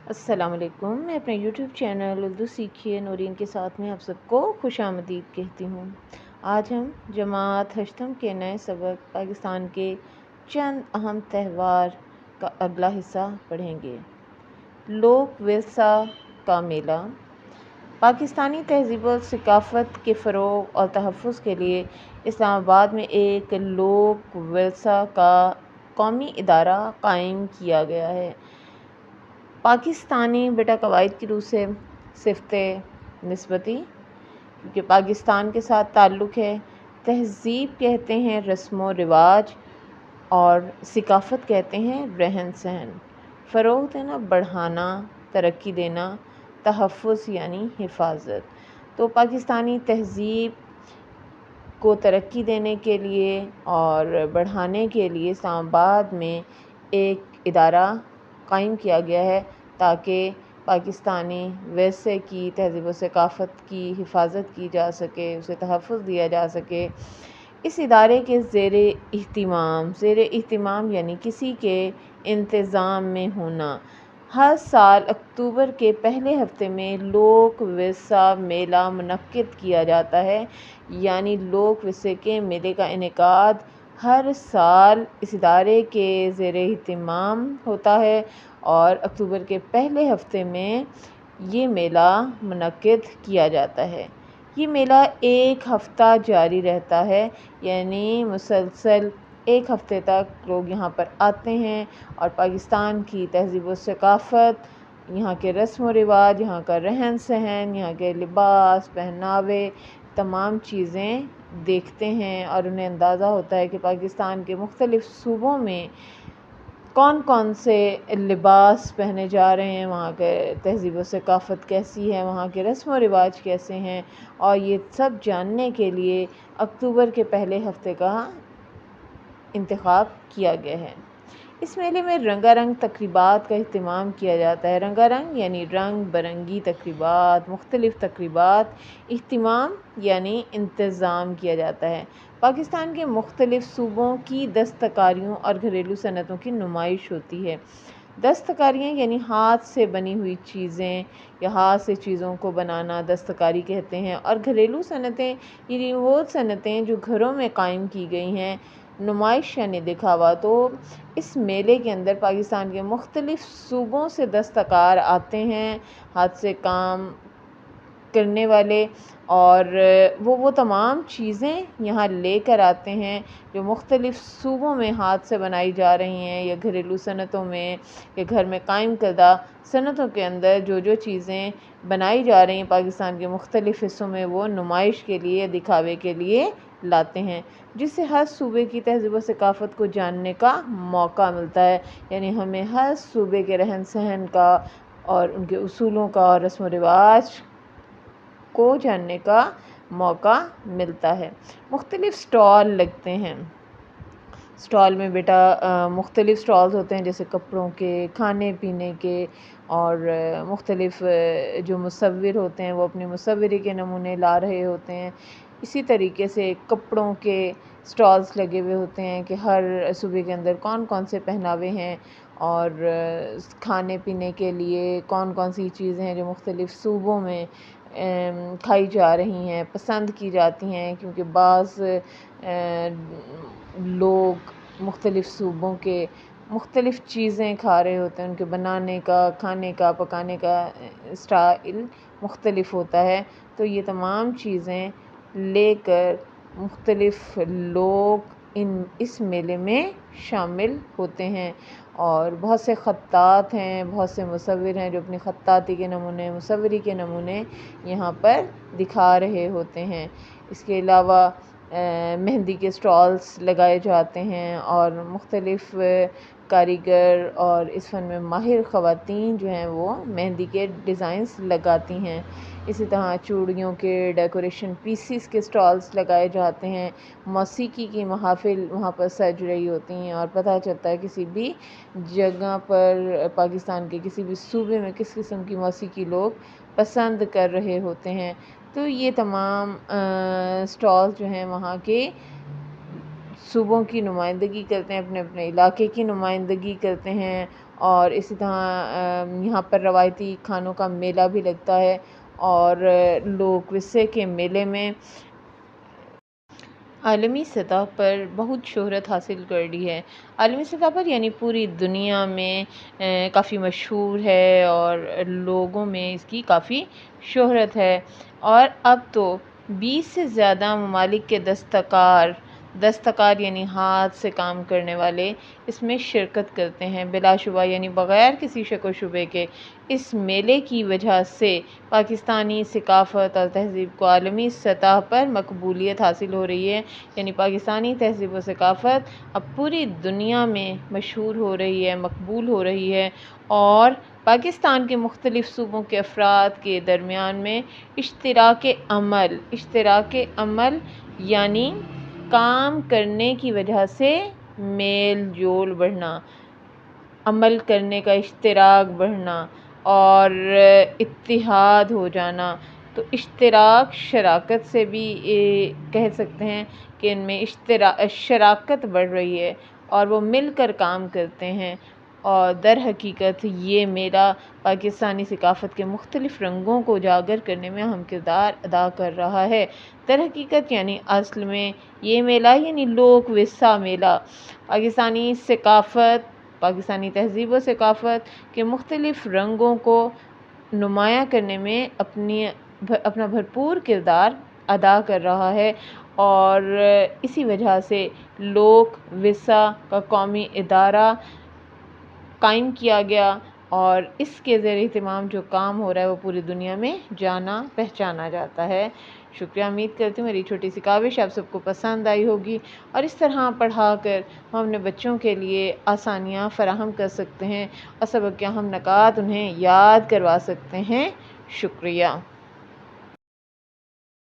السلام علیکم۔ میں اپنے یوٹیوب چینل اردو سیکھیے نورین کے ساتھ میں آپ سب کو خوش آمدید کہتی ہوں۔ آج ہم جماعت ہشتم کے نئے سبق پاکستان کے چند اہم تہوار کا اگلا حصہ پڑھیں گے۔ لوک ورثہ کا میلہ۔ پاکستانی تہذیب و ثقافت کے فروغ اور تحفظ کے لیے اسلام آباد میں ایک لوک ورثہ کا قومی ادارہ قائم کیا گیا ہے۔ پاکستانی بیٹا قواعد کی روح سے صفت نسبتی، کیونکہ پاکستان کے ساتھ تعلق ہے۔ تہذیب کہتے ہیں رسم و رواج اور ثقافت کہتے ہیں رہن سہن۔ فروغ دینا، بڑھانا، ترقی دینا، تحفظ یعنی حفاظت۔ تو پاکستانی تہذیب کو ترقی دینے کے لیے اور بڑھانے کے لیے اسلام آباد میں ایک ادارہ قائم کیا گیا ہے تاکہ پاکستانی ورثے کی، تہذیب و ثقافت کی حفاظت کی جا سکے، اسے تحفظ دیا جا سکے۔ اس ادارے کے زیر اہتمام یعنی کسی کے انتظام میں ہونا، ہر سال اکتوبر کے پہلے ہفتے میں لوک ورثہ میلہ منعقد کیا جاتا ہے۔ یعنی لوک ورثے کے میلے کا انعقاد ہر سال اس ادارے کے زیر اہتمام ہوتا ہے اور اکتوبر کے پہلے ہفتے میں یہ میلہ منعقد کیا جاتا ہے۔ یہ میلہ ایک ہفتہ جاری رہتا ہے، یعنی مسلسل ایک ہفتے تک لوگ یہاں پر آتے ہیں اور پاکستان کی تہذیب و ثقافت، یہاں کے رسم و رواج، یہاں کا رہن سہن، یہاں کے لباس، پہناوے، تمام چیزیں دیکھتے ہیں اور انہیں اندازہ ہوتا ہے کہ پاکستان کے مختلف صوبوں میں کون کون سے لباس پہنے جا رہے ہیں، وہاں کے تہذیب و ثقافت کیسی ہے، وہاں کے رسم و رواج کیسے ہیں، اور یہ سب جاننے کے لیے اکتوبر کے پہلے ہفتے کا انتخاب کیا گیا ہے۔ اس میلے میں رنگا رنگ تقریبات کا اہتمام کیا جاتا ہے۔ رنگا رنگ یعنی رنگ برنگی تقریبات، مختلف تقریبات، اہتمام یعنی انتظام کیا جاتا ہے۔ پاکستان کے مختلف صوبوں کی دستکاریوں اور گھریلو صنعتوں کی نمائش ہوتی ہے۔ دستکاریاں یعنی ہاتھ سے بنی ہوئی چیزیں یا ہاتھ سے چیزوں کو بنانا دستکاری کہتے ہیں، اور گھریلو صنعتیں یعنی وہ صنعتیں جو گھروں میں قائم کی گئی ہیں۔ نمائش یعنی دکھاوا۔ تو اس میلے کے اندر پاکستان کے مختلف صوبوں سے دستکار آتے ہیں، ہاتھ سے کام کرنے والے، اور وہ تمام چیزیں یہاں لے کر آتے ہیں جو مختلف صوبوں میں ہاتھ سے بنائی جا رہی ہیں، یا گھریلو صنعتوں میں یا گھر میں قائم کردہ صنعتوں کے اندر جو چیزیں بنائی جا رہی ہیں پاکستان کے مختلف حصوں میں، وہ نمائش کے لیے، دکھاوے کے لیے لاتے ہیں، جس سے ہر صوبے کی تہذیب و ثقافت کو جاننے کا موقع ملتا ہے۔ یعنی ہمیں ہر صوبے کے رہن سہن کا اور ان کے اصولوں کا اور رسم و رواج کو جاننے کا موقع ملتا ہے۔ مختلف سٹال لگتے ہیں۔ سٹال میں بیٹا مختلف سٹالز ہوتے ہیں، جیسے کپڑوں کے، کھانے پینے کے، اور مختلف جو مصور ہوتے ہیں وہ اپنی مصوری کے نمونے لا رہے ہوتے ہیں۔ اسی طریقے سے کپڑوں کے سٹالز لگے ہوئے ہوتے ہیں کہ ہر صوبے کے اندر کون کون سے پہناوے ہیں، اور کھانے پینے کے لیے کون کون سی چیزیں ہیں جو مختلف صوبوں میں کھائی جا رہی ہیں، پسند کی جاتی ہیں، کیونکہ بعض لوگ مختلف صوبوں کے مختلف چیزیں کھا رہے ہوتے ہیں، ان کے بنانے کا، کھانے کا، پکانے کا اسٹائل مختلف ہوتا ہے۔ تو یہ تمام چیزیں لے کر مختلف لوگ اس میلے میں شامل ہوتے ہیں، اور بہت سے خطاط ہیں، بہت سے مصور ہیں جو اپنی خطاطی کے نمونے، مصوری کے نمونے یہاں پر دکھا رہے ہوتے ہیں۔ اس کے علاوہ مہندی کے سٹالز لگائے جاتے ہیں، اور مختلف کاریگر اور اس فن میں ماہر خواتین جو ہیں وہ مہندی کے ڈیزائنز لگاتی ہیں۔ اسی طرح چوڑیوں کے ڈیکوریشن پیسز کے سٹالز لگائے جاتے ہیں۔ موسیقی کی محافل وہاں پر سج رہی ہوتی ہیں، اور پتہ چلتا ہے کسی بھی جگہ پر پاکستان کے کسی بھی صوبے میں کس قسم کی موسیقی لوگ پسند کر رہے ہوتے ہیں۔ تو یہ تمام سٹالز جو ہیں وہاں کے صوبوں کی نمائندگی کرتے ہیں، اپنے اپنے علاقے کی نمائندگی کرتے ہیں، اور اسی طرح یہاں پر روایتی کھانوں کا میلہ بھی لگتا ہے، اور لوک ورثے کے میلے میں عالمی سطح پر بہت شہرت حاصل کر لی ہے۔ عالمی سطح پر یعنی پوری دنیا میں کافی مشہور ہے، اور لوگوں میں اس کی کافی شہرت ہے، اور اب تو 20 سے زیادہ ممالک کے دستکار یعنی ہاتھ سے کام کرنے والے اس میں شرکت کرتے ہیں۔ بلا شبہ یعنی بغیر کسی شک و شبے کے اس میلے کی وجہ سے پاکستانی ثقافت اور تہذیب کو عالمی سطح پر مقبولیت حاصل ہو رہی ہے، یعنی پاکستانی تہذیب و ثقافت اب پوری دنیا میں مشہور ہو رہی ہے، مقبول ہو رہی ہے، اور پاکستان کے مختلف صوبوں کے افراد کے درمیان میں اشتراک عمل یعنی کام کرنے کی وجہ سے میل جول بڑھنا، عمل کرنے کا اشتراک بڑھنا اور اتحاد ہو جانا۔ تو اشتراک شراکت سے بھی کہہ سکتے ہیں کہ ان میں شراکت بڑھ رہی ہے اور وہ مل کر کام کرتے ہیں، اور در حقیقت یہ میلہ پاکستانی ثقافت کے مختلف رنگوں کو اجاگر کرنے میں اہم کردار ادا کر رہا ہے۔ در حقیقت یعنی اصل میں یہ میلہ یعنی لوک ورثہ میلہ پاکستانی تہذیب و ثقافت کے مختلف رنگوں کو نمایاں کرنے میں اپنا بھرپور کردار ادا کر رہا ہے، اور اسی وجہ سے لوک ورثہ کا قومی ادارہ قائم کیا گیا، اور اس کے زیر اہتمام جو کام ہو رہا ہے وہ پوری دنیا میں جانا پہچانا جاتا ہے۔ شکریہ، امید کرتی ہوں میری چھوٹی سی کاوش آپ سب کو پسند آئی ہوگی، اور اس طرح پڑھا کر ہم اپنے بچوں کے لیے آسانیاں فراہم کر سکتے ہیں اور سبق کے اہم نکات انہیں یاد کروا سکتے ہیں۔ شکریہ۔